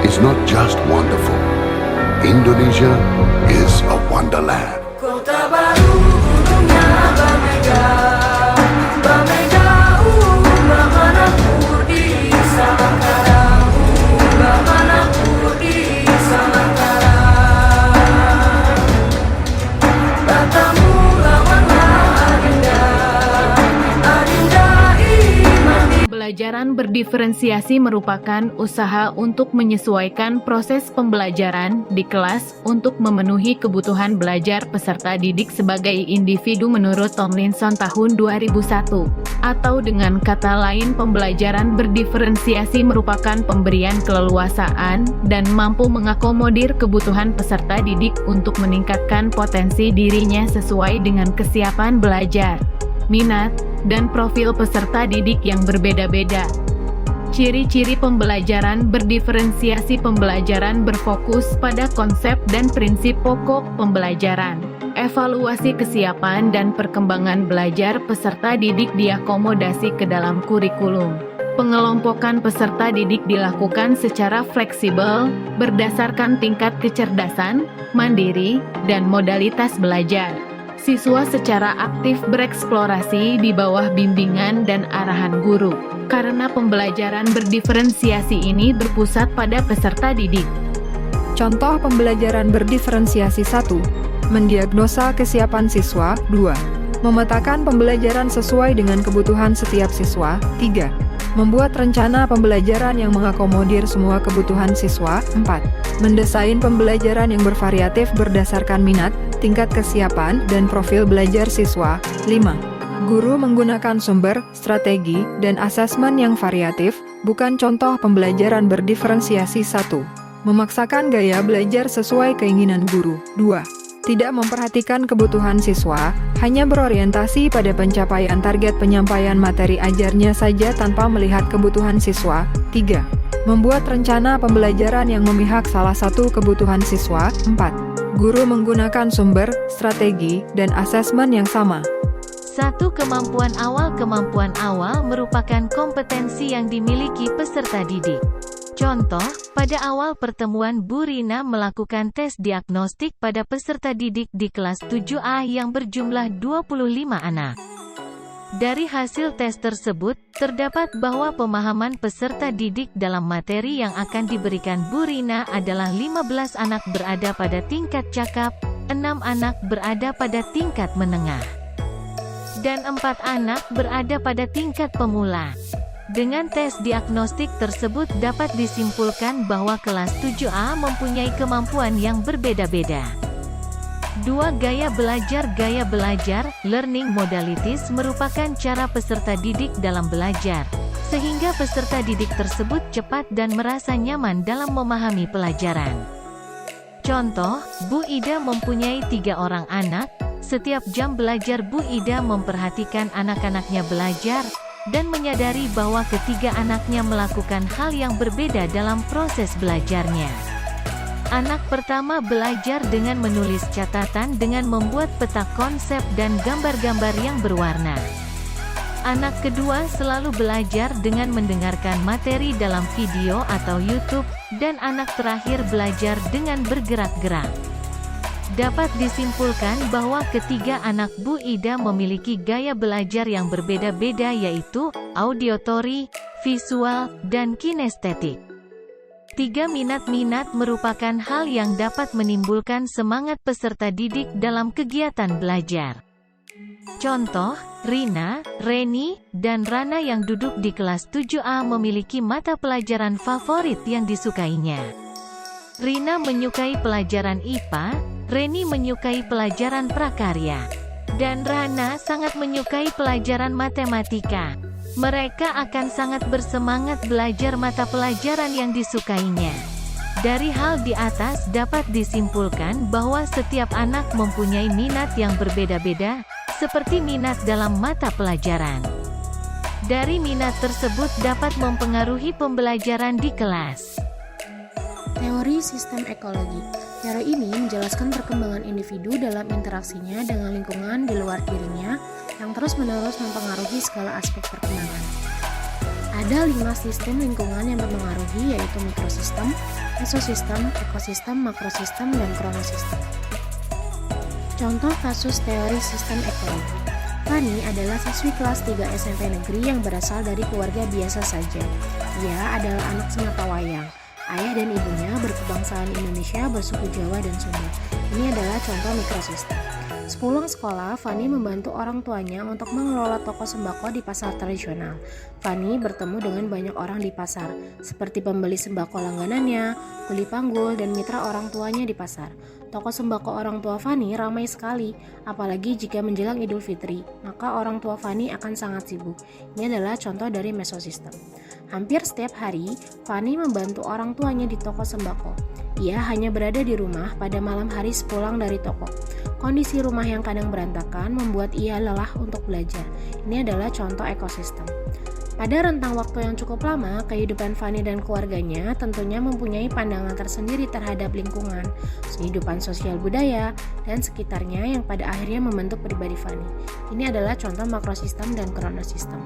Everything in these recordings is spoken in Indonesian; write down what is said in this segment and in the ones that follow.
is not just wonderful. Indonesia is a wonderland. Kota baru gunungnya Bamega, Bamega Bamanapur di Samangkara, Bamanapur di Samangkara. Batamu lawanlah Adinda, Adinda iman di. Pembelajaran berdiferensiasi merupakan usaha untuk menyesuaikan proses pembelajaran di kelas untuk memenuhi kebutuhan belajar peserta didik sebagai individu menurut Tomlinson tahun 2001. Atau dengan kata lain, pembelajaran berdiferensiasi merupakan pemberian keleluasaan dan mampu mengakomodir kebutuhan peserta didik untuk meningkatkan potensi dirinya sesuai dengan kesiapan belajar, minat, dan profil peserta didik yang berbeda-beda. Ciri-ciri pembelajaran berdiferensiasi: pembelajaran berfokus pada konsep dan prinsip pokok pembelajaran. Evaluasi kesiapan dan perkembangan belajar peserta didik diakomodasi ke dalam kurikulum. Pengelompokan peserta didik dilakukan secara fleksibel, berdasarkan tingkat kecerdasan, mandiri, dan modalitas belajar. Siswa secara aktif bereksplorasi di bawah bimbingan dan arahan guru. Karena pembelajaran berdiferensiasi ini berpusat pada peserta didik. Contoh pembelajaran berdiferensiasi: 1. Mendiagnosa kesiapan siswa. 2. Memetakan pembelajaran sesuai dengan kebutuhan setiap siswa. 3. Membuat rencana pembelajaran yang mengakomodir semua kebutuhan siswa. 4. Mendesain pembelajaran yang bervariatif berdasarkan minat, tingkat kesiapan, dan profil belajar siswa. 5. Guru menggunakan sumber, strategi, dan asesmen yang variatif. Bukan contoh pembelajaran berdiferensiasi. 1. Memaksakan gaya belajar sesuai keinginan guru. 2. Tidak memperhatikan kebutuhan siswa, hanya berorientasi pada pencapaian target penyampaian materi ajarnya saja tanpa melihat kebutuhan siswa. 3. Membuat rencana pembelajaran yang memihak salah satu kebutuhan siswa. 4. Guru menggunakan sumber, strategi, dan asesmen yang sama. 1. Kemampuan awal merupakan kompetensi yang dimiliki peserta didik. Contoh, pada awal pertemuan Bu Rina melakukan tes diagnostik pada peserta didik di kelas 7A yang berjumlah 25 anak. Dari hasil tes tersebut, terdapat bahwa pemahaman peserta didik dalam materi yang akan diberikan Bu Rina adalah 15 anak berada pada tingkat cakap, 6 anak berada pada tingkat menengah, dan 4 anak berada pada tingkat pemula. Dengan tes diagnostik tersebut dapat disimpulkan bahwa kelas 7A mempunyai kemampuan yang berbeda-beda. 2. Gaya belajar, learning modalities merupakan cara peserta didik dalam belajar, sehingga peserta didik tersebut cepat dan merasa nyaman dalam memahami pelajaran. Contoh, Bu Ida mempunyai 3 orang anak. Setiap jam belajar Bu Ida memperhatikan anak-anaknya belajar, dan menyadari bahwa ketiga anaknya melakukan hal yang berbeda dalam proses belajarnya. Anak pertama belajar dengan menulis catatan dengan membuat peta konsep dan gambar-gambar yang berwarna. Anak kedua selalu belajar dengan mendengarkan materi dalam video atau YouTube, dan anak terakhir belajar dengan bergerak-gerak. Dapat disimpulkan bahwa ketiga anak Bu Ida memiliki gaya belajar yang berbeda-beda, yaitu auditory, visual, dan kinestetik. 3. Minat merupakan hal yang dapat menimbulkan semangat peserta didik dalam kegiatan belajar. Contoh, Rina, Reni, dan Rana yang duduk di kelas 7A memiliki mata pelajaran favorit yang disukainya. Rina menyukai pelajaran IPA, Reni menyukai pelajaran prakarya, dan Rana sangat menyukai pelajaran matematika. Mereka akan sangat bersemangat belajar mata pelajaran yang disukainya. Dari hal di atas dapat disimpulkan bahwa setiap anak mempunyai minat yang berbeda-beda, seperti minat dalam mata pelajaran. Dari minat tersebut dapat mempengaruhi pembelajaran di kelas. Teori sistem ekologi. Teori ini menjelaskan perkembangan individu dalam interaksinya dengan lingkungan di luar dirinya yang terus-menerus mempengaruhi segala aspek perkembangan. Ada 5 sistem lingkungan yang mempengaruhi, yaitu mikrosistem, mesosistem, ekosistem, makrosistem, dan kronosistem. Contoh kasus teori sistem ekologi. Fani adalah siswi kelas 3 SMP negeri yang berasal dari keluarga biasa saja. Ia adalah anak sematawayang. Ayah dan ibunya berkebangsaan Indonesia, bersuku Jawa dan Sunda. Ini adalah contoh mikrosistem. Sepulang sekolah, Fani membantu orang tuanya untuk mengelola toko sembako di pasar tradisional. Fani bertemu dengan banyak orang di pasar, seperti pembeli sembako langganannya, kuli panggul, dan mitra orang tuanya di pasar. Toko sembako orang tua Fani ramai sekali, apalagi jika menjelang Idul Fitri, maka orang tua Fani akan sangat sibuk. Ini adalah contoh dari mesosistem. Hampir setiap hari, Fani membantu orang tuanya di toko sembako. Ia hanya berada di rumah pada malam hari sepulang dari toko. Kondisi rumah yang kadang berantakan membuat ia lelah untuk belajar. Ini adalah contoh ekosistem. Pada rentang waktu yang cukup lama, kehidupan Fani dan keluarganya tentunya mempunyai pandangan tersendiri terhadap lingkungan, kehidupan sosial budaya, dan sekitarnya yang pada akhirnya membentuk pribadi Fani. Ini adalah contoh makrosistem dan kronosistem.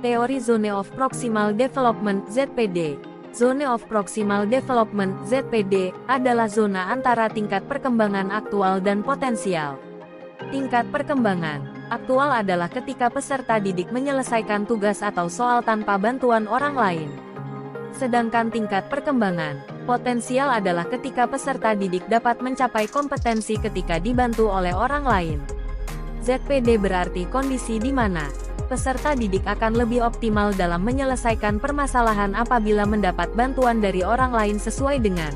Teori Zone of Proximal Development (ZPD). Zone of Proximal Development (ZPD) adalah zona antara tingkat perkembangan aktual dan potensial. Tingkat perkembangan aktual adalah ketika peserta didik menyelesaikan tugas atau soal tanpa bantuan orang lain. Sedangkan tingkat perkembangan potensial adalah ketika peserta didik dapat mencapai kompetensi ketika dibantu oleh orang lain. ZPD berarti kondisi di mana peserta didik akan lebih optimal dalam menyelesaikan permasalahan apabila mendapat bantuan dari orang lain sesuai dengan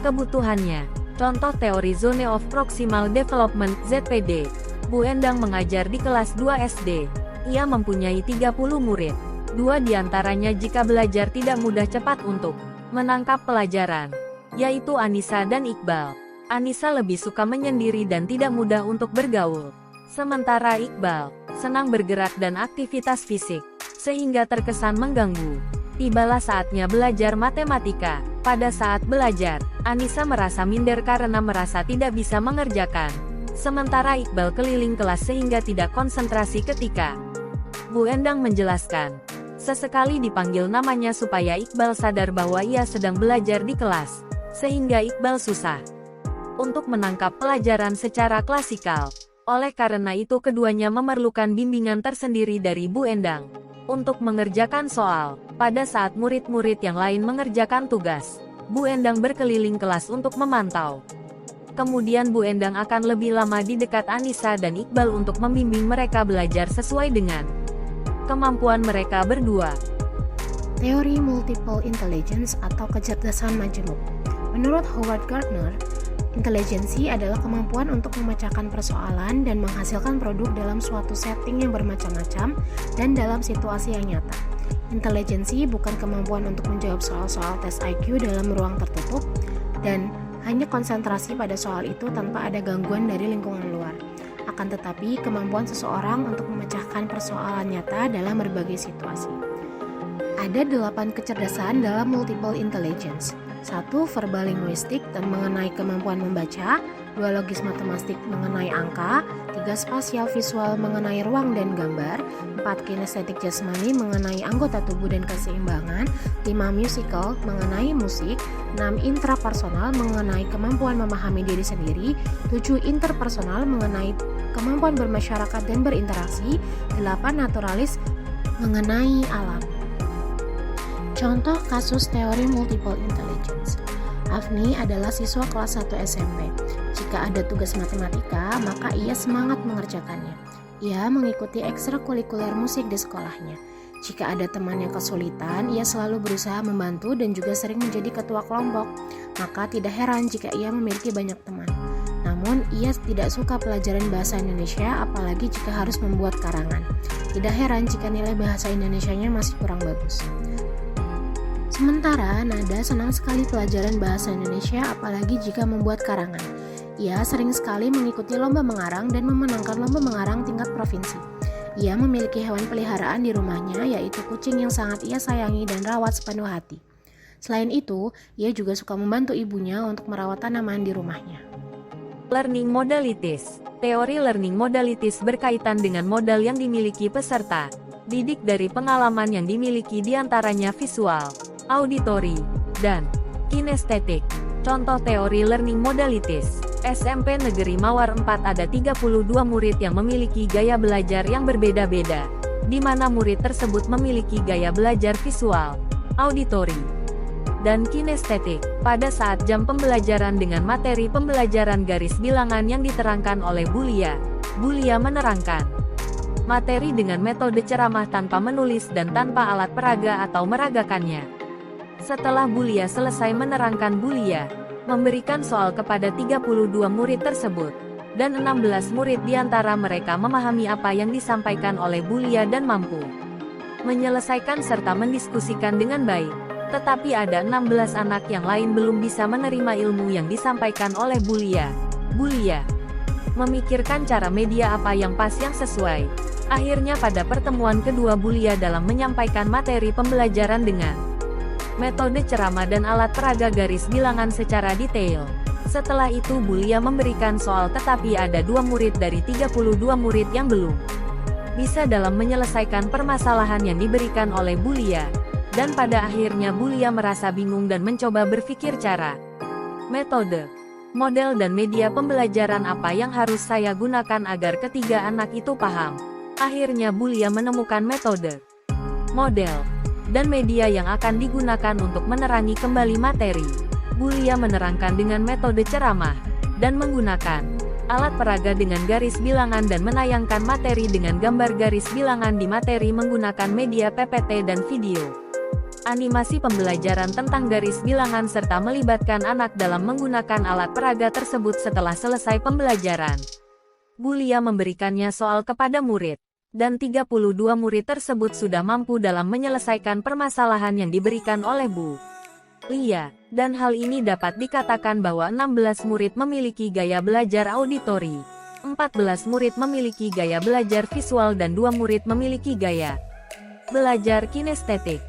kebutuhannya. Contoh teori Zone of Proximal Development (ZPD). Bu Endang mengajar di kelas 2 SD. Ia mempunyai 30 murid. 2 diantaranya jika belajar tidak mudah cepat untuk menangkap pelajaran, yaitu Anissa dan Iqbal. Anissa lebih suka menyendiri dan tidak mudah untuk bergaul. Sementara Iqbal senang bergerak dan aktivitas fisik, sehingga terkesan mengganggu. Tibalah saatnya belajar matematika. Pada saat belajar, Anissa merasa minder karena merasa tidak bisa mengerjakan. Sementara Iqbal keliling kelas sehingga tidak konsentrasi ketika Bu Endang menjelaskan. Sesekali dipanggil namanya supaya Iqbal sadar bahwa ia sedang belajar di kelas, sehingga Iqbal susah untuk menangkap pelajaran secara klasikal. Oleh karena itu keduanya memerlukan bimbingan tersendiri dari Bu Endang untuk mengerjakan soal. Pada saat murid-murid yang lain mengerjakan tugas, Bu Endang berkeliling kelas untuk memantau. Kemudian Bu Endang akan lebih lama di dekat Anissa dan Iqbal untuk membimbing mereka belajar sesuai dengan kemampuan mereka berdua. Teori Multiple Intelligence atau kecerdasan majemuk. Menurut Howard Gardner, intelijensi adalah kemampuan untuk memecahkan persoalan dan menghasilkan produk dalam suatu setting yang bermacam-macam dan dalam situasi yang nyata. Intelijensi bukan kemampuan untuk menjawab soal-soal tes IQ dalam ruang tertutup dan hanya konsentrasi pada soal itu tanpa ada gangguan dari lingkungan luar. Akan tetapi, kemampuan seseorang untuk memecahkan persoalan nyata dalam berbagai situasi. Ada 8 kecerdasan dalam multiple intelligence. 1. Verbal linguistik dan mengenai kemampuan membaca. 2. Logis matematik mengenai angka. 3. Spasial visual mengenai ruang dan gambar. 4. Kinestetik jasmani mengenai anggota tubuh dan keseimbangan. 5. Musical mengenai musik. 6. Intrapersonal mengenai kemampuan memahami diri sendiri. 7. Interpersonal mengenai kemampuan bermasyarakat dan berinteraksi. 8. Naturalis mengenai alam. Contoh kasus teori multiple intelligence. Afni adalah siswa kelas 1 SMP. Jika ada tugas matematika, maka ia semangat mengerjakannya. Ia mengikuti ekstrakurikuler musik di sekolahnya. Jika ada teman yang kesulitan, ia selalu berusaha membantu dan juga sering menjadi ketua kelompok. Maka tidak heran jika ia memiliki banyak teman. Namun, ia tidak suka pelajaran bahasa Indonesia, apalagi jika harus membuat karangan. Tidak heran jika nilai bahasa Indonesianya masih kurang bagus. Sementara, Nada senang sekali pelajaran bahasa Indonesia, apalagi jika membuat karangan. Ia sering sekali mengikuti lomba mengarang dan memenangkan lomba mengarang tingkat provinsi. Ia memiliki hewan peliharaan di rumahnya, yaitu kucing yang sangat ia sayangi dan rawat sepenuh hati. Selain itu, ia juga suka membantu ibunya untuk merawat tanaman di rumahnya. Learning modalities. Teori learning modalities berkaitan dengan modal yang dimiliki peserta didik dari pengalaman yang dimiliki diantaranya visual, auditory, dan kinestetik. Contoh teori learning modalities. SMP Negeri Mawar 4 ada 32 murid yang memiliki gaya belajar yang berbeda-beda, di mana murid tersebut memiliki gaya belajar visual, auditory, dan kinestetik. Pada saat jam pembelajaran dengan materi pembelajaran garis bilangan yang diterangkan oleh Bulia menerangkan materi dengan metode ceramah tanpa menulis dan tanpa alat peraga atau meragakannya. Setelah Bulia selesai menerangkan, Bulia memberikan soal kepada 32 murid tersebut, dan 16 murid di antara mereka memahami apa yang disampaikan oleh Bulia dan mampu menyelesaikan serta mendiskusikan dengan baik. Tetapi ada 16 anak yang lain belum bisa menerima ilmu yang disampaikan oleh Bulia. Bulia memikirkan cara media apa yang pas yang sesuai. Akhirnya pada pertemuan kedua, Bulia dalam menyampaikan materi pembelajaran dengan metode ceramah dan alat peraga garis bilangan secara detail. Setelah itu Bulia memberikan soal, tetapi ada 2 murid dari 32 murid yang belum bisa dalam menyelesaikan permasalahan yang diberikan oleh Bulia. Dan pada akhirnya Bulia merasa bingung dan mencoba berpikir cara, metode, model dan media pembelajaran apa yang harus saya gunakan agar ketiga anak itu paham. Akhirnya Bulia menemukan metode, model, dan media yang akan digunakan untuk menerangi kembali materi. Bulia menerangkan dengan metode ceramah, dan menggunakan alat peraga dengan garis bilangan dan menayangkan materi dengan gambar garis bilangan di materi menggunakan media PPT dan video. Animasi pembelajaran tentang garis bilangan serta melibatkan anak dalam menggunakan alat peraga tersebut. Setelah selesai pembelajaran, Bulia memberikannya soal kepada murid, dan 32 murid tersebut sudah mampu dalam menyelesaikan permasalahan yang diberikan oleh Bulia. Dan hal ini dapat dikatakan bahwa 16 murid memiliki gaya belajar auditory, 14 murid memiliki gaya belajar visual dan 2 murid memiliki gaya belajar kinestetik.